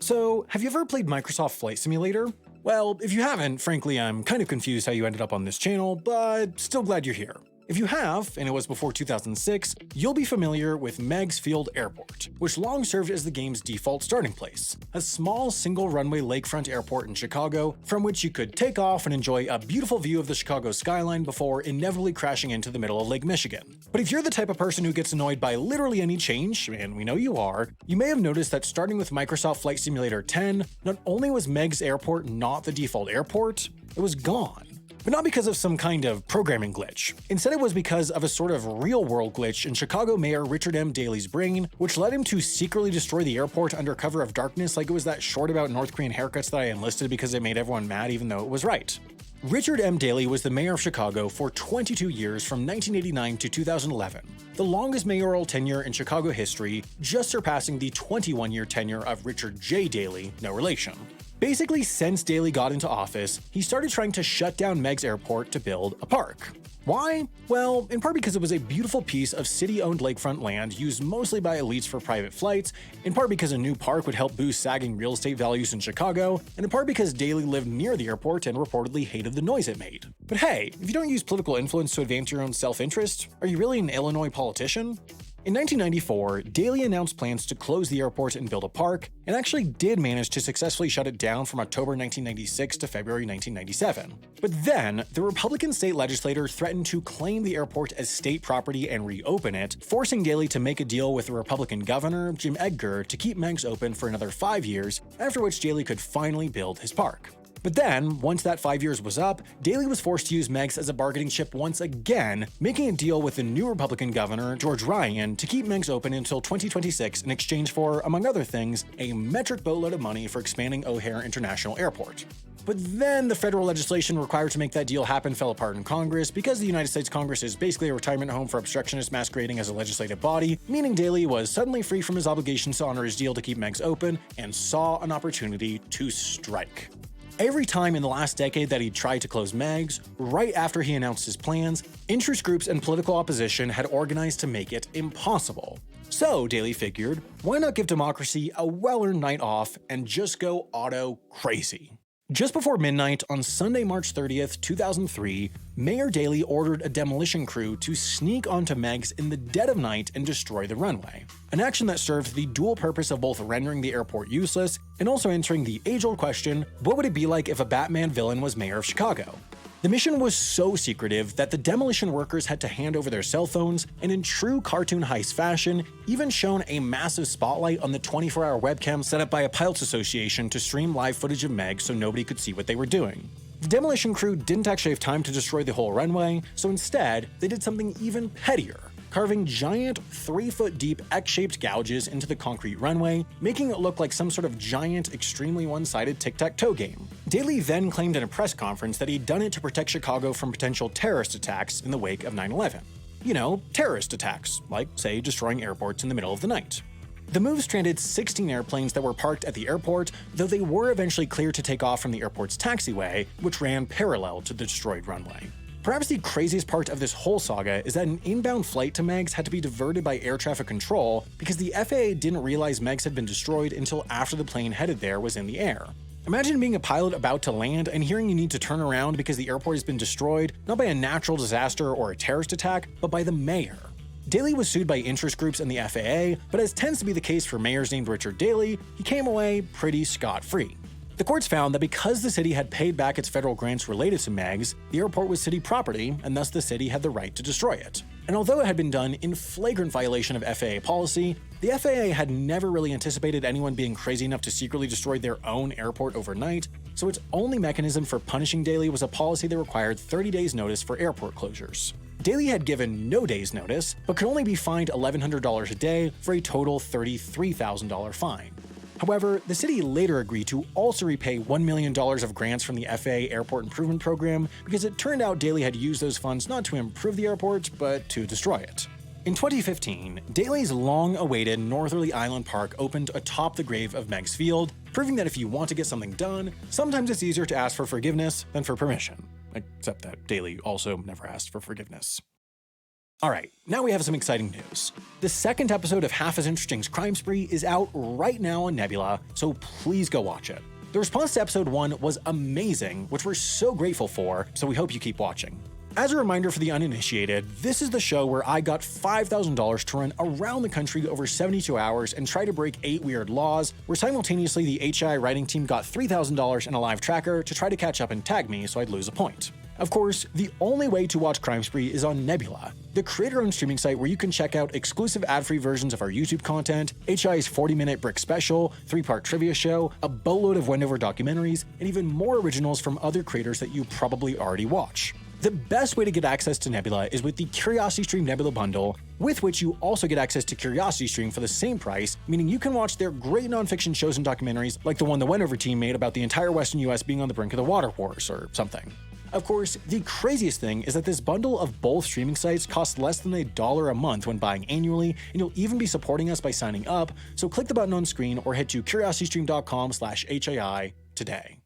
So, have you ever played Microsoft Flight Simulator? Well, if you haven't, frankly, I'm kind of confused how you ended up on this channel, but still glad you're here. If you have, and it was before 2006, you'll be familiar with Meigs Field Airport, which long served as the game's default starting place, a small single-runway lakefront airport in Chicago from which you could take off and enjoy a beautiful view of the Chicago skyline before inevitably crashing into the middle of Lake Michigan. But if you're the type of person who gets annoyed by literally any change, and we know you are, you may have noticed that starting with Microsoft Flight Simulator 10, not only was Meigs Airport not the default airport, it was gone. But not because of some kind of programming glitch. Instead, it was because of a sort of real-world glitch in Chicago Mayor Richard M. Daley's brain, which led him to secretly destroy the airport under cover of darkness like it was that short about North Korean haircuts that I enlisted because it made everyone mad even though it was right. Richard M. Daley was the mayor of Chicago for 22 years from 1989 to 2011, the longest mayoral tenure in Chicago history, just surpassing the 21-year tenure of Richard J. Daley, no relation. Basically, since Daley got into office, he started trying to shut down Meigs Airport to build a park. Why? Well, in part because it was a beautiful piece of city-owned lakefront land used mostly by elites for private flights, in part because a new park would help boost sagging real estate values in Chicago, and in part because Daley lived near the airport and reportedly hated the noise it made. But hey, if you don't use political influence to advance your own self-interest, are you really an Illinois politician? In 1994, Daley announced plans to close the airport and build a park, and actually did manage to successfully shut it down from October 1996 to February 1997. But then, the Republican state legislature threatened to claim the airport as state property and reopen it, forcing Daley to make a deal with the Republican governor, Jim Edgar, to keep Meigs open for another 5 years, after which Daley could finally build his park. But then, once that 5 years was up, Daley was forced to use Meigs as a bargaining chip once again, making a deal with the new Republican governor, George Ryan, to keep Meigs open until 2026 in exchange for, among other things, a metric boatload of money for expanding O'Hare International Airport. But then the federal legislation required to make that deal happen fell apart in Congress because the United States Congress is basically a retirement home for obstructionists masquerading as a legislative body, meaning Daley was suddenly free from his obligations to honor his deal to keep Meigs open and saw an opportunity to strike. Every time in the last decade that he tried to close Meigs, right after he announced his plans, interest groups and political opposition had organized to make it impossible. So Daley figured, why not give democracy a well-earned night off and just go auto crazy? Just before midnight on Sunday, March 30th, 2003, Mayor Daley ordered a demolition crew to sneak onto Meigs in the dead of night and destroy the runway, an action that served the dual purpose of both rendering the airport useless and also answering the age-old question, what would it be like if a Batman villain was mayor of Chicago? The mission was so secretive that the demolition workers had to hand over their cell phones, and in true cartoon heist fashion, even shone a massive spotlight on the 24-hour webcam set up by a pilots association to stream live footage of Meigs so nobody could see what they were doing. The demolition crew didn't actually have time to destroy the whole runway, so instead, they did something even pettier, carving giant 3-foot-deep X-shaped gouges into the concrete runway, making it look like some sort of giant, extremely one-sided tic-tac-toe game. Daley then claimed in a press conference that he'd done it to protect Chicago from potential terrorist attacks in the wake of 9/11. You know, terrorist attacks, like, say, destroying airports in the middle of the night. The move stranded 16 airplanes that were parked at the airport, though they were eventually cleared to take off from the airport's taxiway, which ran parallel to the destroyed runway. Perhaps the craziest part of this whole saga is that an inbound flight to Meigs had to be diverted by air traffic control because the FAA didn't realize Meigs had been destroyed until after the plane headed there was in the air. Imagine being a pilot about to land and hearing you need to turn around because the airport has been destroyed, not by a natural disaster or a terrorist attack, but by the mayor. Daley was sued by interest groups and the FAA, but as tends to be the case for mayors named Richard Daley, he came away pretty scot-free. The courts found that because the city had paid back its federal grants related to Meigs, the airport was city property, and thus the city had the right to destroy it. And although it had been done in flagrant violation of FAA policy, the FAA had never really anticipated anyone being crazy enough to secretly destroy their own airport overnight, so its only mechanism for punishing Daley was a policy that required 30 days notice for airport closures. Daley had given no days notice, but could only be fined $1,100 a day for a total $33,000 fine. However, the city later agreed to also repay $1 million of grants from the FAA Airport Improvement Program because it turned out Daley had used those funds not to improve the airport, but to destroy it. In 2015, Daley's long-awaited Northerly Island Park opened atop the grave of Meigs Field, proving that if you want to get something done, sometimes it's easier to ask for forgiveness than for permission. Except that Daley also never asked for forgiveness. Alright, now we have some exciting news. The second episode of Half as Interesting's Crime Spree is out right now on Nebula, so please go watch it. The response to episode 1 was amazing, which we're so grateful for, so we hope you keep watching. As a reminder for the uninitiated, this is the show where I got $5,000 to run around the country over 72 hours and try to break 8 weird laws, where simultaneously the HI writing team got $3,000 and a live tracker to try to catch up and tag me so I'd lose a point. Of course, the only way to watch Crime Spree is on Nebula, the creator-owned streaming site where you can check out exclusive ad-free versions of our YouTube content, HI's 40-minute Brick special, 3-part trivia show, a boatload of Wendover documentaries, and even more originals from other creators that you probably already watch. The best way to get access to Nebula is with the CuriosityStream Nebula bundle, with which you also get access to CuriosityStream for the same price, meaning you can watch their great nonfiction shows and documentaries like the one the Wendover team made about the entire Western US being on the brink of the water wars or something. Of course, the craziest thing is that this bundle of both streaming sites costs less than $1 a month when buying annually, and you'll even be supporting us by signing up, so click the button on screen or head to curiositystream.com/HII today.